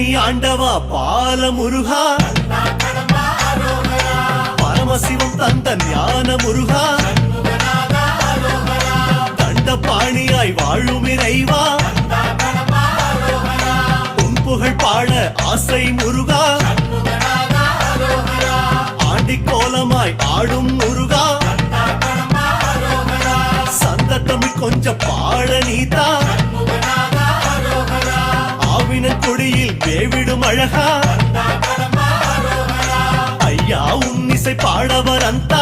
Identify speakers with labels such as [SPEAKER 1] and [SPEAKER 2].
[SPEAKER 1] பழனி ஆண்டவா பால முருகா பரமசிவம் தந்த ஞான முருகா தண்டபாணியாய் வாழும் இறைவா உன் புகழ் பாட ஆசை முருகா ஆண்டி கோலமாய் ஆடும் முருகா சந்த தமிழ் கொஞ்சம் பாட நீதா ஆவினன் கொடியில் வேவிடும் அழகா ஐயா உன் இசை பாடவர் அந்த